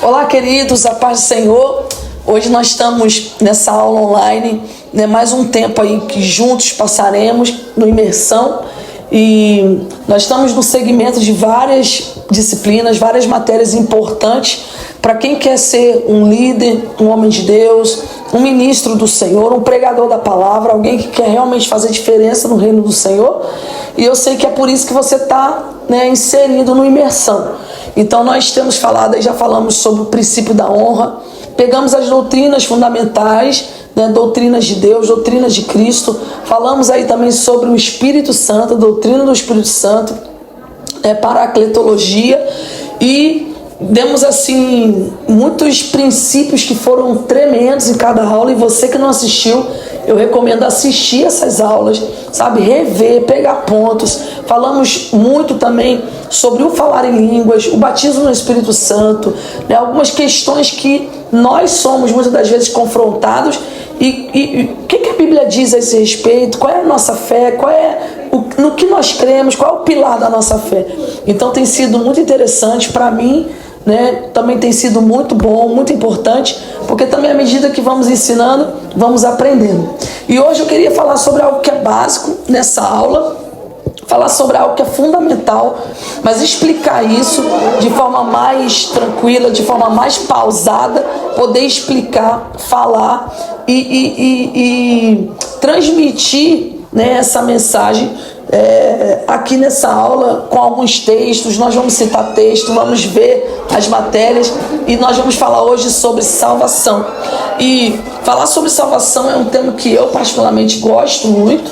Olá, queridos, a paz do Senhor. Hoje nós estamos nessa aula online, mais um tempo aí que juntos passaremos no Imersão, e nós estamos no segmento de várias disciplinas, várias matérias importantes para quem quer ser um líder, um homem de Deus, um ministro do Senhor, um pregador da palavra, alguém que quer realmente fazer diferença no reino do Senhor. E eu sei que é por isso que você está inserido no Imersão. Então nós temos falado, já falamos sobre o princípio da honra, pegamos as doutrinas fundamentais, doutrinas de Deus, doutrinas de Cristo, falamos aí também sobre o Espírito Santo, a doutrina do Espírito Santo, paracletologia, e demos assim muitos princípios que foram tremendos em cada aula. E você que não assistiu, eu recomendo assistir essas aulas, sabe, rever, pegar pontos. Falamos muito também sobre o falar em línguas, o batismo no Espírito Santo, algumas questões que nós somos muitas das vezes confrontados. E o que a Bíblia diz a esse respeito? Qual é a nossa fé? No que nós cremos? Qual é o pilar da nossa fé? Então tem sido muito interessante para mim, também tem sido muito bom, muito importante, porque também à medida que vamos ensinando, vamos aprendendo. E hoje eu queria falar sobre algo que é básico nessa aula, falar sobre algo que é fundamental, mas explicar isso de forma mais tranquila, de forma mais pausada, poder explicar, falar e transmitir essa mensagem aqui nessa aula com alguns textos. Nós vamos citar texto, vamos ver as matérias e nós vamos falar hoje sobre salvação. E falar sobre salvação é um tema que eu particularmente gosto muito,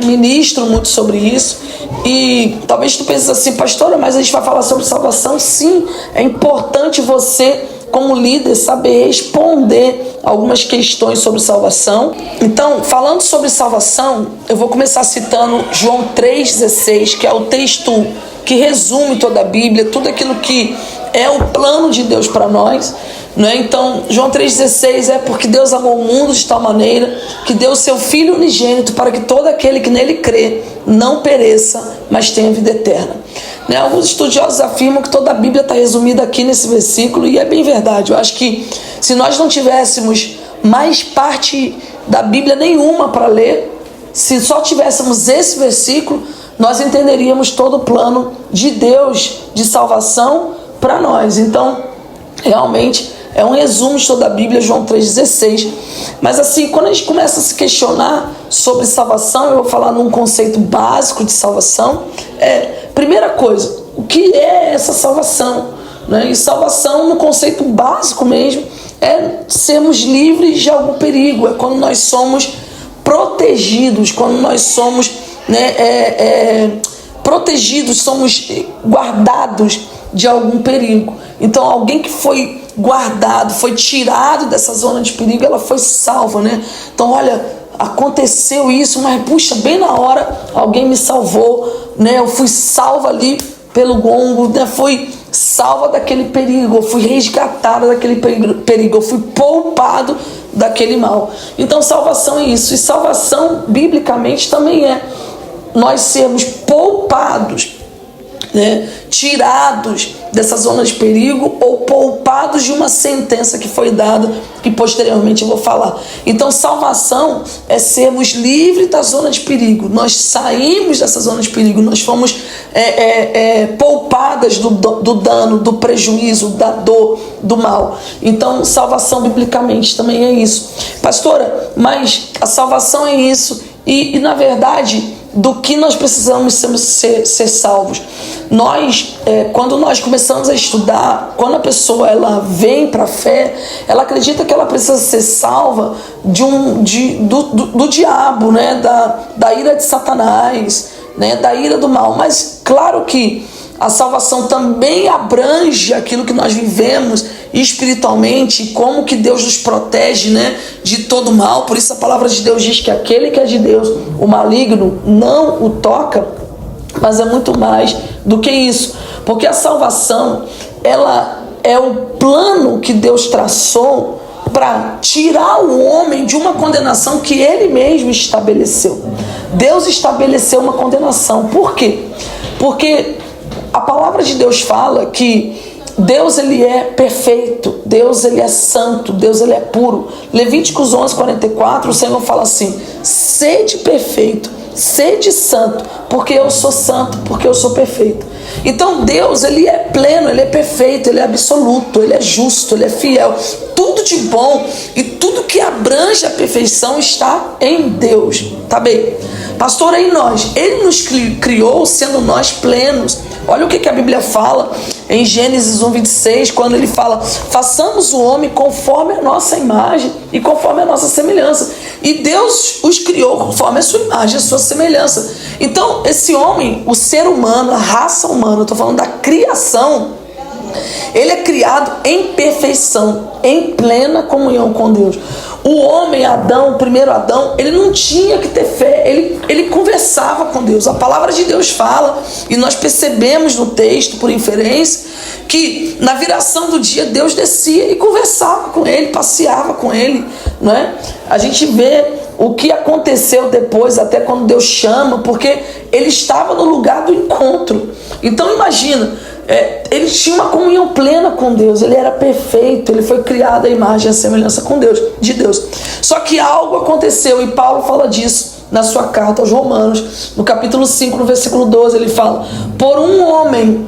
ministro muito sobre isso. E talvez tu penses assim: pastora, mas a gente vai falar sobre salvação? Sim, é importante você, como líder, saber responder algumas questões sobre salvação. Então, falando sobre salvação, eu vou começar citando João 3,16, que é o texto que resume toda a Bíblia, tudo aquilo que é o plano de Deus para nós. Então, João 3,16 é: porque Deus amou o mundo de tal maneira que deu o seu Filho unigênito para que todo aquele que nele crê não pereça, mas tenha vida eterna. Alguns estudiosos afirmam que toda a Bíblia está resumida aqui nesse versículo, e é bem verdade. Eu acho que se nós não tivéssemos mais parte da Bíblia nenhuma para ler, se só tivéssemos esse versículo, nós entenderíamos todo o plano de Deus de salvação para nós. Então, realmente é um resumo de toda a Bíblia, João 3,16. Mas assim, quando a gente começa a se questionar sobre salvação, eu vou falar num conceito básico de salvação. Primeira coisa, o que é essa salvação? E salvação, no conceito básico mesmo, é sermos livres de algum perigo. É quando nós somos protegidos, quando nós somos protegidos, somos guardados de algum perigo. Então, alguém que foi guardado, foi tirado dessa zona de perigo, ela foi salva, Então, olha, aconteceu isso, mas puxa, bem na hora alguém me salvou, Eu fui salva ali pelo gongo, Fui salva daquele perigo, eu fui resgatada daquele perigo, eu fui poupado daquele mal. Então, salvação é isso. E salvação, biblicamente, também é nós sermos poupados, tirados dessa zona de perigo, ou poupados de uma sentença que foi dada, que posteriormente eu vou falar. Então, salvação é sermos livres da zona de perigo. Nós saímos dessa zona de perigo, nós fomos poupadas do dano, do prejuízo, da dor, do mal. Então, salvação biblicamente também é isso. Pastora, mas a salvação é isso, e na verdade, do que nós precisamos ser salvos? Quando nós começamos a estudar, quando a pessoa ela vem para a fé, ela acredita que ela precisa ser salva do diabo, da ira de Satanás, da ira do mal. Mas claro que a salvação também abrange aquilo que nós vivemos espiritualmente, como que Deus nos protege, de todo mal. Por isso a palavra de Deus diz que aquele que é de Deus, o maligno não o toca. Mas é muito mais do que isso, porque a salvação, ela é o plano que Deus traçou para tirar o homem de uma condenação que ele mesmo estabeleceu. Deus estabeleceu uma condenação. Por quê? Porque a palavra de Deus fala que Deus, ele é perfeito, Deus, ele é santo, Deus, ele é puro. Levíticos 11:44, o Senhor fala assim: sede perfeito, sede santo, porque eu sou santo, porque eu sou perfeito. Então Deus, ele é pleno, ele é perfeito, ele é absoluto, ele é justo, ele é fiel. Tudo de bom e tudo que abrange a perfeição está em Deus, tá bem? Pastor, é em nós. Ele nos criou sendo nós plenos. Olha o que a Bíblia fala em Gênesis 1:26, quando ele fala: façamos o homem conforme a nossa imagem e conforme a nossa semelhança. E Deus os criou conforme a sua imagem, a sua semelhança. Então, esse homem, o ser humano, a raça humana, eu estou falando da criação, ele é criado em perfeição, em plena comunhão com Deus. O homem, Adão, o primeiro Adão, ele não tinha que ter fé, ele conversava com Deus. A palavra de Deus fala, e nós percebemos no texto, por inferência, que na viração do dia Deus descia e conversava com ele, passeava com ele, não é? A gente vê o que aconteceu depois, até quando Deus chama, porque ele estava no lugar do encontro. Então imagina, ele tinha uma comunhão plena com Deus, ele era perfeito, ele foi criado à imagem e à semelhança de Deus. Só que algo aconteceu, e Paulo fala disso na sua carta aos Romanos, no capítulo 5, no versículo 12, ele fala: por um homem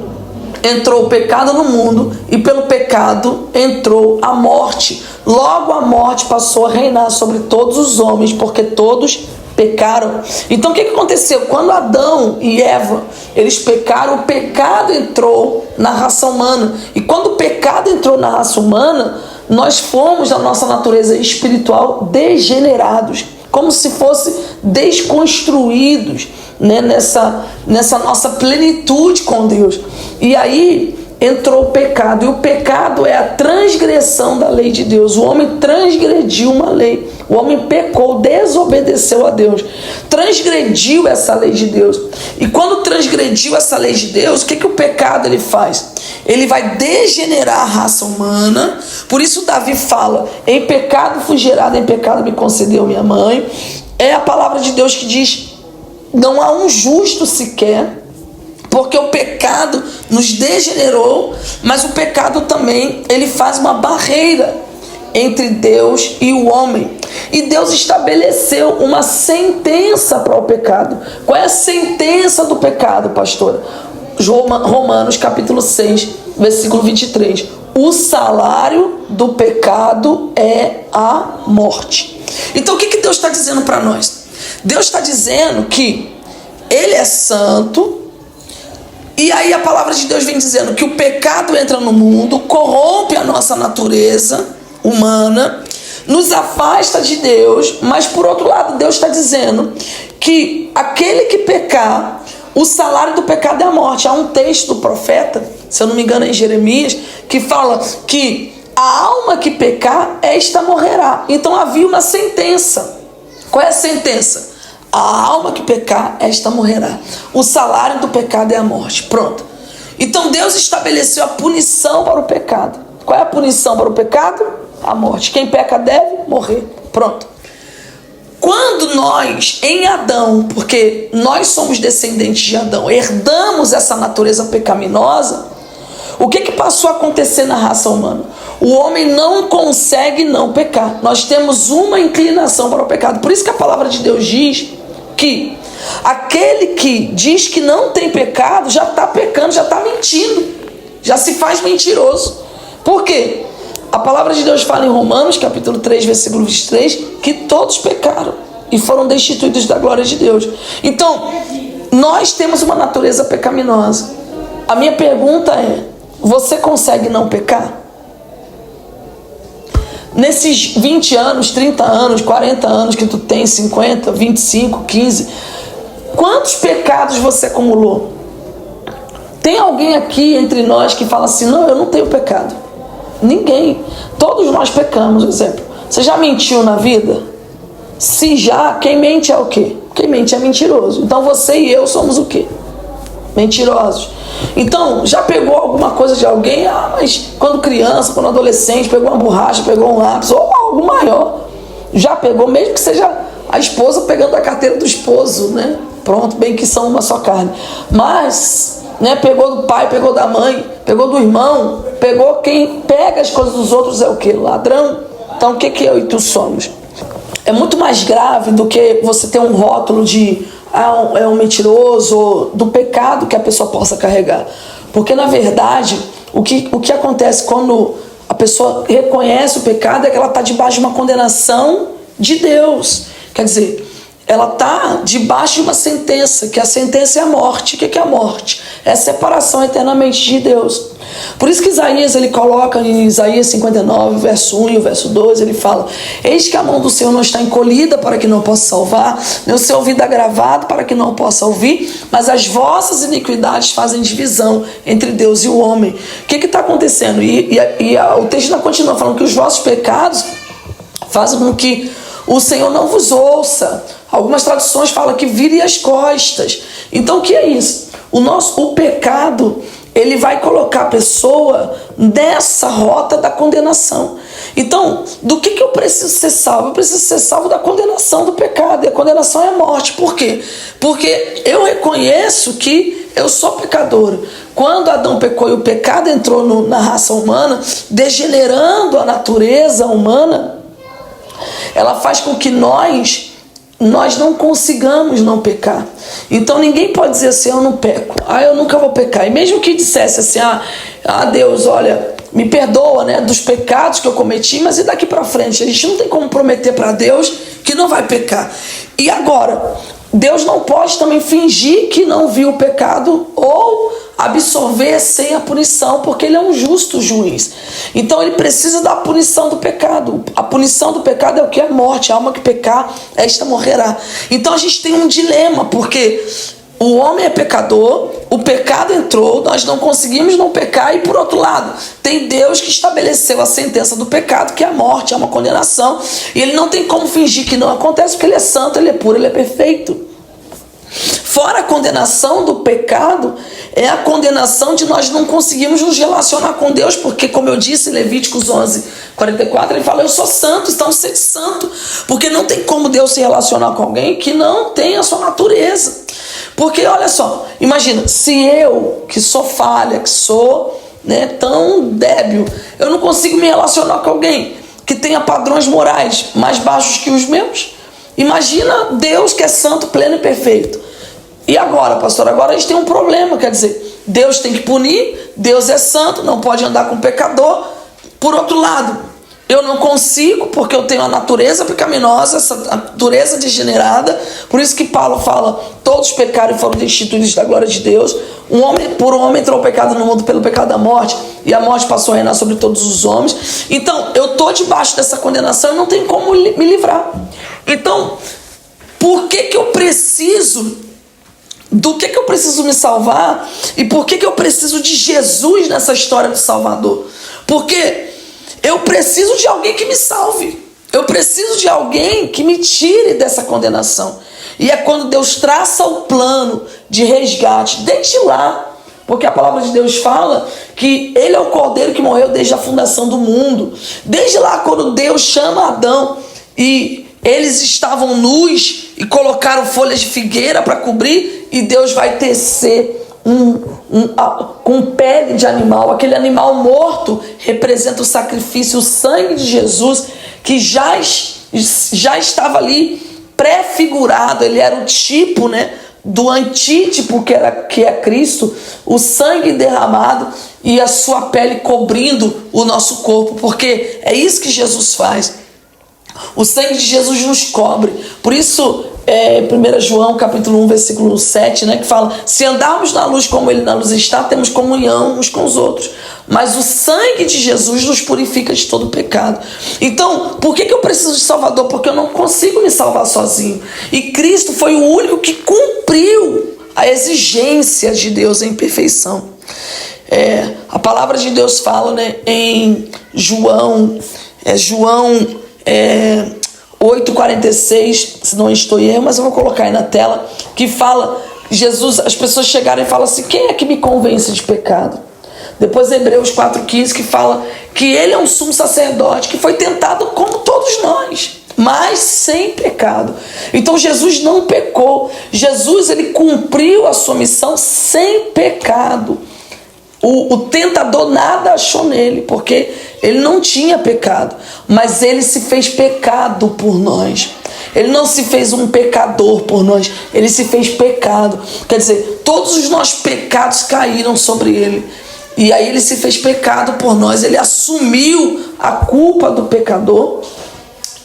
entrou o pecado no mundo, e pelo pecado entrou a morte. Logo a morte passou a reinar sobre todos os homens, porque todos pecaram. Então o que aconteceu? Quando Adão e Eva, eles pecaram, o pecado entrou na raça humana. E quando o pecado entrou na raça humana, nós fomos, na nossa natureza espiritual, degenerados, como se fosse desconstruídos, né, nessa nossa plenitude com Deus. E aí entrou o pecado, e o pecado é a transgressão da lei de Deus. O homem transgrediu uma lei, o homem pecou, desobedeceu a Deus, transgrediu essa lei de Deus. E quando transgrediu essa lei de Deus, o que o pecado ele faz? Ele vai degenerar a raça humana. Por isso Davi fala: em pecado fui gerado, em pecado me concedeu minha mãe. É a palavra de Deus que diz: não há um justo sequer, porque o pecado nos degenerou, mas o pecado também, ele faz uma barreira entre Deus e o homem. E Deus estabeleceu uma sentença para o pecado. Qual é a sentença do pecado, pastora? Romanos capítulo 6, versículo 23. O salário do pecado é a morte. Então o que Deus está dizendo para nós? Deus está dizendo que Ele é santo. E aí a palavra de Deus vem dizendo que o pecado entra no mundo, corrompe a nossa natureza humana, nos afasta de Deus, mas por outro lado Deus está dizendo que aquele que pecar, o salário do pecado é a morte. Há um texto do profeta, se eu não me engano é em Jeremias, que fala que a alma que pecar, esta morrerá. Então havia uma sentença. Qual é a sentença? A alma que pecar, esta morrerá. O salário do pecado é a morte. Pronto. Então Deus estabeleceu a punição para o pecado. Qual é a punição para o pecado? A morte. Quem peca deve morrer. Pronto. Quando nós, em Adão, porque nós somos descendentes de Adão, herdamos essa natureza pecaminosa, o que passou a acontecer na raça humana? O homem não consegue não pecar. Nós temos uma inclinação para o pecado. Por isso que a palavra de Deus diz que aquele que diz que não tem pecado já está pecando, já está mentindo, já se faz mentiroso. Por quê? A palavra de Deus fala em Romanos capítulo 3, versículo 23, que todos pecaram e foram destituídos da glória de Deus. Então, nós temos uma natureza pecaminosa. A minha pergunta é: você consegue não pecar? Nesses 20 anos, 30 anos, 40 anos que tu tem, 50, 25, 15, quantos pecados você acumulou? Tem alguém aqui entre nós que fala assim: não, eu não tenho pecado? Ninguém. Todos nós pecamos. Exemplo, você já mentiu na vida? Se já, quem mente é o quê? Quem mente é mentiroso. Então você e eu somos o quê? Mentirosos. Então, já pegou alguma coisa de alguém? Mas quando criança, quando adolescente, pegou uma borracha, pegou um lápis, ou algo maior. Já pegou, mesmo que seja a esposa pegando a carteira do esposo, né? Pronto, bem que são uma só carne. Mas né? Pegou do pai, pegou da mãe, pegou do irmão, pegou quem pega as coisas dos outros é o quê? Ladrão. Então o que eu e tu somos? É muito mais grave do que você ter um rótulo de é um mentiroso, ou do pecado que a pessoa possa carregar. Porque na verdade, o que acontece quando a pessoa reconhece o pecado é que ela está debaixo de uma condenação de Deus. Quer dizer, ela está debaixo de uma sentença, que a sentença é a morte. O que é a morte? É a separação eternamente de Deus. Por isso que Isaías, ele coloca em Isaías 59, verso 1 e o verso 2, ele fala: eis que a mão do Senhor não está encolhida para que não possa salvar, nem o seu ouvido agravado para que não possa ouvir, mas as vossas iniquidades fazem divisão entre Deus e o homem. O que está acontecendo? O texto ainda continua falando que os vossos pecados fazem com que o Senhor não vos ouça. Algumas traduções falam que vire as costas. Então o que é isso? O pecado, ele vai colocar a pessoa nessa rota da condenação. Então, do que eu preciso ser salvo? Eu preciso ser salvo da condenação do pecado. E a condenação é a morte. Por quê? Porque eu reconheço que eu sou pecador. Quando Adão pecou e o pecado entrou na raça humana, degenerando a natureza humana, ela faz com que nós não consigamos não pecar. Então ninguém pode dizer assim: eu não peco, eu nunca vou pecar. E mesmo que dissesse assim: Deus, olha, me perdoa, né, dos pecados que eu cometi, mas e daqui para frente? A gente não tem como prometer para Deus que não vai pecar. E agora, Deus não pode também fingir que não viu o pecado ou absorver sem a punição, porque ele é um justo juiz. Então ele precisa da punição do pecado. A punição do pecado é o que? A morte. A alma que pecar, esta morrerá. Então a gente tem um dilema, porque o homem é pecador, o pecado entrou, nós não conseguimos não pecar, e por outro lado, tem Deus que estabeleceu a sentença do pecado, que é a morte, é uma condenação, e ele não tem como fingir que não acontece, porque ele é santo, ele é puro, ele é perfeito. Fora a condenação do pecado, é a condenação de nós não conseguirmos nos relacionar com Deus, porque, como eu disse em Levíticos 11:44, ele fala: eu sou santo, então sede santo, porque não tem como Deus se relacionar com alguém que não tem a sua natureza. Porque olha só, imagina, se eu, que sou falha, que sou, né, tão débil, eu não consigo me relacionar com alguém que tenha padrões morais mais baixos que os meus. Imagina Deus, que é santo, pleno e perfeito. E agora, pastor, agora a gente tem um problema, quer dizer, Deus tem que punir, Deus é santo, não pode andar com pecador. Por outro lado, eu não consigo, porque eu tenho a natureza pecaminosa, essa natureza degenerada. Por isso que Paulo fala: todos pecaram e foram destituídos da glória de Deus. Por um homem entrou o pecado no mundo pelo pecado da morte, e a morte passou a reinar sobre todos os homens. Então, eu estou debaixo dessa condenação e não tenho como me livrar. Então, por que eu preciso... Do que eu preciso me salvar? E por que eu preciso de Jesus nessa história do Salvador? Porque eu preciso de alguém que me salve. Eu preciso de alguém que me tire dessa condenação. E é quando Deus traça o plano de resgate, desde lá. Porque a palavra de Deus fala que ele é o cordeiro que morreu desde a fundação do mundo. Desde lá, quando Deus chama Adão e eles estavam nus e colocaram folhas de figueira para cobrir, e Deus vai tecer com pele de animal. Aquele animal morto representa o sacrifício, o sangue de Jesus, que já estava ali pré-figurado. Ele era o tipo, né, do antítipo que é Cristo, o sangue derramado e a sua pele cobrindo o nosso corpo, porque é isso que Jesus faz. O sangue de Jesus nos cobre. Por isso, 1 João capítulo 1, versículo 7, né, que fala: se andarmos na luz como ele na luz está, temos comunhão uns com os outros. Mas o sangue de Jesus nos purifica de todo pecado. Então, por que eu preciso de Salvador? Porque eu não consigo me salvar sozinho. E Cristo foi o único que cumpriu a exigência de Deus em perfeição. A palavra de Deus fala, né, em João 8:46, se não estou em erro, mas eu vou colocar aí na tela, que fala, Jesus, as pessoas chegaram e falam assim: quem é que me convence de pecado? Depois Hebreus 4:15, que fala que ele é um sumo sacerdote, que foi tentado como todos nós, mas sem pecado. Então Jesus não pecou. Jesus, ele cumpriu a sua missão sem pecado. O tentador nada achou nele, porque ele não tinha pecado, mas ele se fez pecado por nós. Ele não se fez um pecador por nós, ele se fez pecado. Quer dizer, todos os nossos pecados caíram sobre ele. E aí ele se fez pecado por nós. Ele assumiu a culpa do pecador.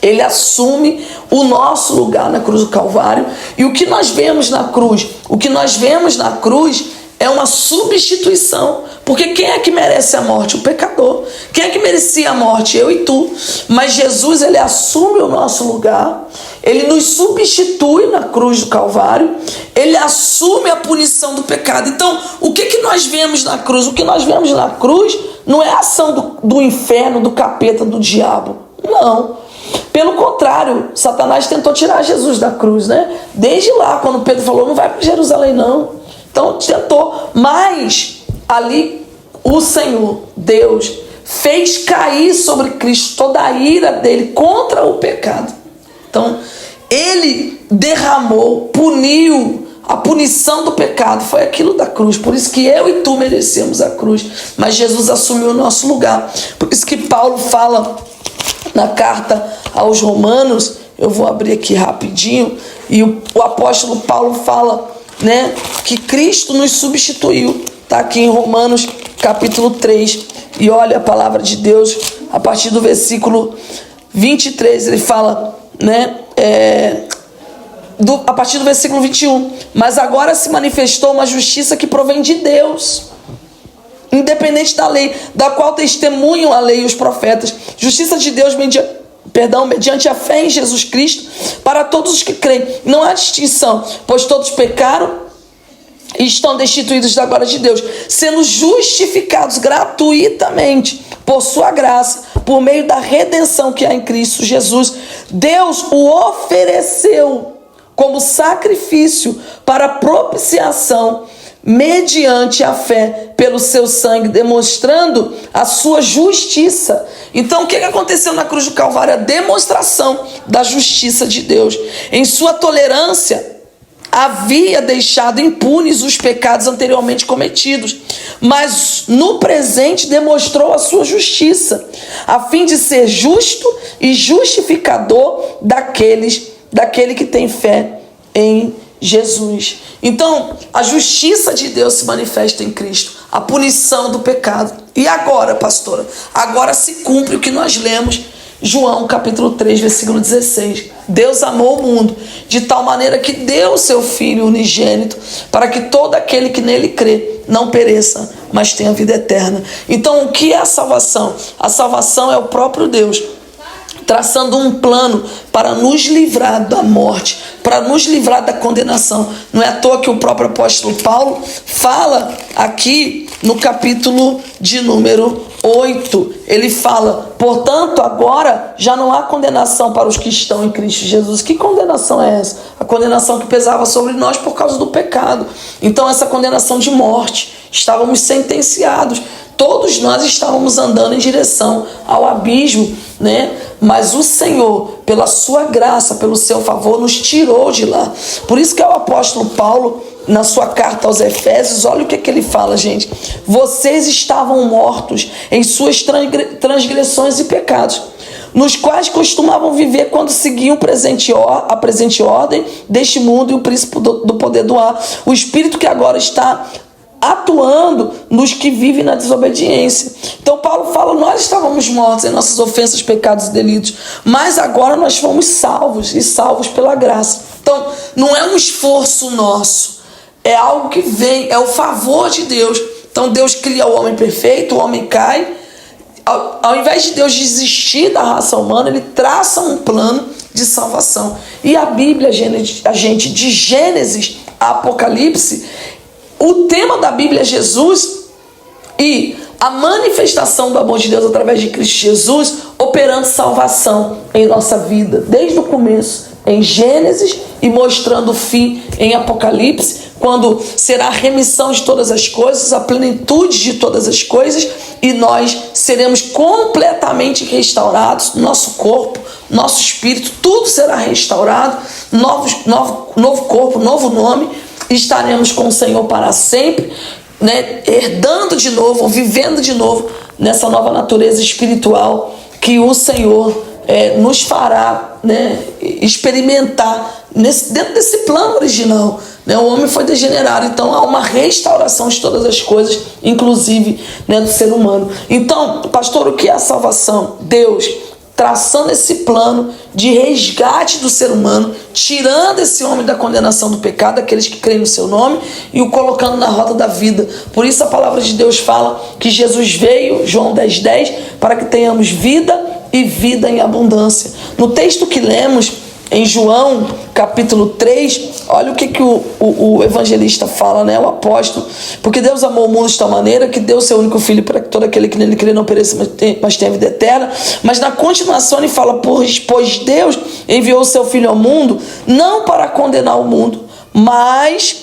Ele assume o nosso lugar na cruz do Calvário. E o que nós vemos na cruz? O que nós vemos na cruz é uma substituição. Porque quem é que merece a morte? O pecador. Quem é que merecia a morte? Eu e tu. Mas Jesus, ele assume o nosso lugar. Ele nos substitui na cruz do Calvário. Ele assume a punição do pecado. Então, o que nós vemos na cruz? O que nós vemos na cruz não é a ação do inferno, do capeta, do diabo. Não. Pelo contrário, Satanás tentou tirar Jesus da cruz, né? Desde lá, quando Pedro falou, não vai para Jerusalém, não. Então, tentou. Mas, ali, o Senhor, Deus, fez cair sobre Cristo toda a ira dele contra o pecado. Então, ele derramou, puniu, a punição do pecado foi aquilo da cruz. Por isso que eu e tu merecemos a cruz, mas Jesus assumiu o nosso lugar. Por isso que Paulo fala na carta aos Romanos, eu vou abrir aqui rapidinho, e o apóstolo Paulo fala, né, que Cristo nos substituiu. Está aqui em Romanos capítulo 3, e olha a palavra de Deus, a partir do versículo 23, ele fala, né, a partir do versículo 21, mas agora se manifestou uma justiça que provém de Deus, independente da lei, da qual testemunham a lei e os profetas, justiça de Deus mediante a fé em Jesus Cristo, para todos os que creem. Não há distinção, pois todos pecaram e estão destituídos da glória de Deus, sendo justificados gratuitamente por sua graça, por meio da redenção que há em Cristo Jesus. Deus o ofereceu como sacrifício para propiciação mediante a fé pelo seu sangue, demonstrando a sua justiça. Então, o que aconteceu na cruz do Calvário? A demonstração da justiça de Deus. Em sua tolerância, havia deixado impunes os pecados anteriormente cometidos, mas no presente demonstrou a sua justiça, a fim de ser justo e justificador daquele que tem fé em Jesus. Então, a justiça de Deus se manifesta em Cristo, a punição do pecado. E agora, pastora? Agora se cumpre o que nós lemos, João capítulo 3, versículo 16. Deus amou o mundo de tal maneira que deu o seu Filho unigênito, para que todo aquele que nele crê não pereça, mas tenha vida eterna. Então, o que é a salvação? A salvação é o próprio Deus traçando um plano para nos livrar da morte, para nos livrar da condenação. Não é à toa que o próprio apóstolo Paulo fala aqui no capítulo de número 8, ele fala, portanto, agora já não há condenação para os que estão em Cristo Jesus. Que condenação é essa? A condenação que pesava sobre nós por causa do pecado. Então, essa condenação de morte, estávamos sentenciados. Todos nós estávamos andando em direção ao abismo, né? Mas o Senhor, pela sua graça, pelo seu favor, nos tirou de lá. Por isso que o apóstolo Paulo, na sua carta aos Efésios, olha o que ele fala, gente. Vocês estavam mortos em suas transgressões e pecados, nos quais costumavam viver quando seguiam a presente ordem deste mundo e o príncipe do poder do ar, o espírito que agora está atuando nos que vivem na desobediência. Então Paulo fala, nós estávamos mortos em nossas ofensas, pecados e delitos, mas agora nós fomos salvos, e salvos pela graça. Então não é um esforço nosso, é algo que vem, é o favor de Deus. Então Deus cria o homem perfeito, o homem cai, ao invés de Deus desistir da raça humana, ele traça um plano de salvação. E a Bíblia, a gente, de Gênesis a Apocalipse, o tema da Bíblia é Jesus e a manifestação do amor de Deus através de Cristo Jesus, operando salvação em nossa vida, desde o começo, em Gênesis, e mostrando o fim em Apocalipse, quando será a remissão de todas as coisas, a plenitude de todas as coisas, e nós seremos completamente restaurados, nosso corpo, nosso espírito, tudo será restaurado, novo corpo, novo nome, estaremos com o Senhor para sempre, né? Herdando de novo, vivendo de novo nessa nova natureza espiritual que o Senhor nos fará, né, experimentar dentro desse plano original, né? O homem foi degenerado, então há uma restauração de todas as coisas, inclusive, né, do ser humano. Então, pastor, o que é a salvação? Deus traçando esse plano de resgate do ser humano, tirando esse homem da condenação do pecado, aqueles que creem no seu nome, e o colocando na rota da vida. Por isso a palavra de Deus fala que Jesus veio, João 10:10, para que tenhamos vida e vida em abundância. No texto que lemos em João capítulo 3, olha o que o evangelista fala, né? O apóstolo: porque Deus amou o mundo de tal maneira que deu seu único filho para que todo aquele que nele crê não pereça, mas tenha vida eterna. Mas na continuação ele fala: pois Deus enviou o seu filho ao mundo não para condenar o mundo, mas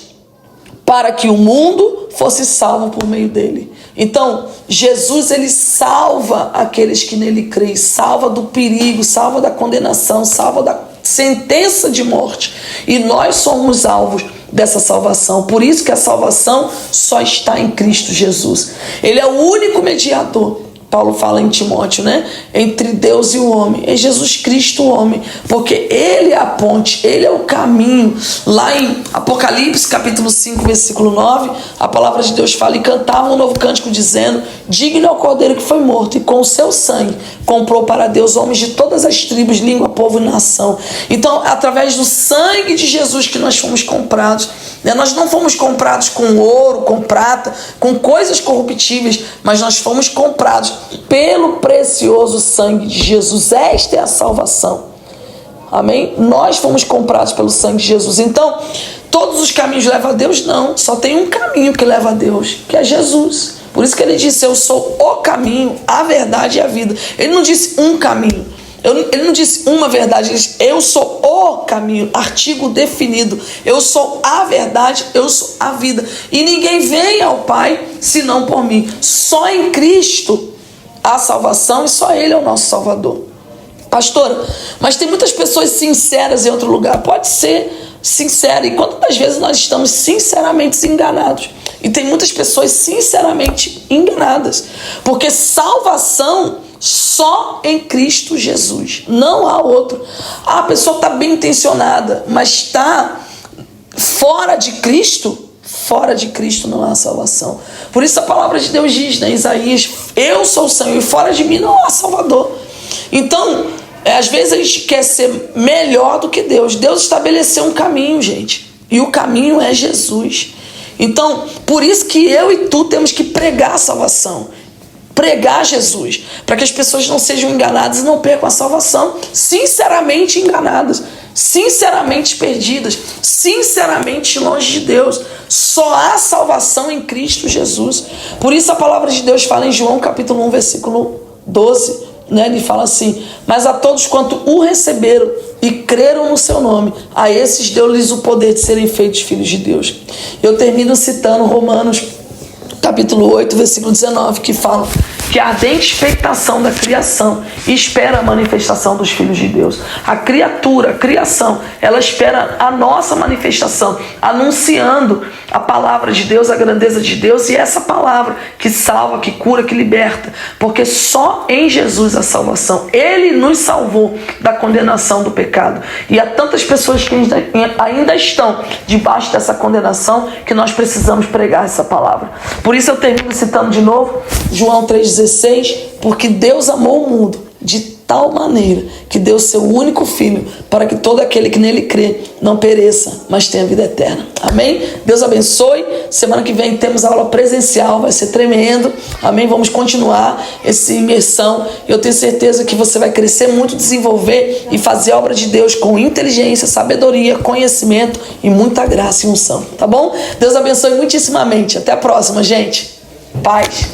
para que o mundo fosse salvo por meio dele. Então, Jesus, ele salva aqueles que nele creem, salva do perigo, salva da condenação, salva da sentença de morte. E nós somos alvos dessa salvação. Por isso que a salvação só está em Cristo Jesus. Ele é o único mediador. Paulo fala em Timóteo, né? Entre Deus e o homem. É Jesus Cristo o homem. Porque ele é a ponte, ele é o caminho. Lá em Apocalipse, capítulo 5, versículo 9, a palavra de Deus fala: e cantavam um novo cântico dizendo: digno é o cordeiro que foi morto, e com o seu sangue comprou para Deus homens de todas as tribos, língua, povo e nação. Então, através do sangue de Jesus que nós fomos comprados, né? Nós não fomos comprados com ouro, com prata, com coisas corruptíveis, mas nós fomos comprados pelo precioso sangue de Jesus. Esta é a salvação. Amém? Nós fomos comprados pelo sangue de Jesus. Então, todos os caminhos levam a Deus? Não. Só tem um caminho que leva a Deus, que é Jesus. Por isso que ele disse: eu sou o caminho, a verdade e a vida. Ele não disse um caminho. Ele não disse uma verdade. Ele disse: eu sou o caminho, artigo definido. Eu sou a verdade, eu sou a vida. E ninguém vem ao Pai senão por mim. Só em Cristo há salvação, e só Ele é o nosso Salvador. Pastora, mas tem muitas pessoas sinceras em outro lugar. Pode ser sincera. E quantas vezes nós estamos sinceramente enganados? E tem muitas pessoas sinceramente enganadas. Porque salvação só em Cristo Jesus. Não há outro. A pessoa está bem intencionada, mas está fora de Cristo. Fora de Cristo não há salvação. Por isso a palavra de Deus diz, né, Isaías: eu sou o Senhor e fora de mim não há Salvador. Então, às vezes a gente quer ser melhor do que Deus. Deus estabeleceu um caminho, gente. E o caminho é Jesus. Então, por isso que eu e tu temos que pregar a salvação. Pregar Jesus. Para que as pessoas não sejam enganadas e não percam a salvação. Sinceramente enganadas. Sinceramente perdidas. Sinceramente longe de Deus. Só há salvação em Cristo Jesus. Por isso a palavra de Deus fala em João capítulo 1, versículo 12, né? Ele fala assim: mas a todos quanto o receberam e creram no seu nome, a esses deu-lhes o poder de serem feitos filhos de Deus. Eu termino citando Romanos capítulo 8, versículo 19, que fala que a ardente expectação da criação espera a manifestação dos filhos de Deus. A criatura, a criação, ela espera a nossa manifestação, anunciando a palavra de Deus, a grandeza de Deus, e essa palavra que salva, que cura, que liberta, porque só em Jesus a salvação. Ele nos salvou da condenação do pecado, e há tantas pessoas que ainda estão debaixo dessa condenação, que nós precisamos pregar essa palavra. Por isso eu termino citando de novo João 3,16, porque Deus amou o mundo de tal maneira que deu seu único filho para que todo aquele que nele crê não pereça, mas tenha vida eterna. Amém? Deus abençoe. Semana que vem temos aula presencial, vai ser tremendo. Amém? Vamos continuar essa imersão. Eu tenho certeza que você vai crescer muito, desenvolver e fazer a obra de Deus com inteligência, sabedoria, conhecimento e muita graça e unção. Tá bom? Deus abençoe muitíssimamente. Até a próxima, gente. Paz.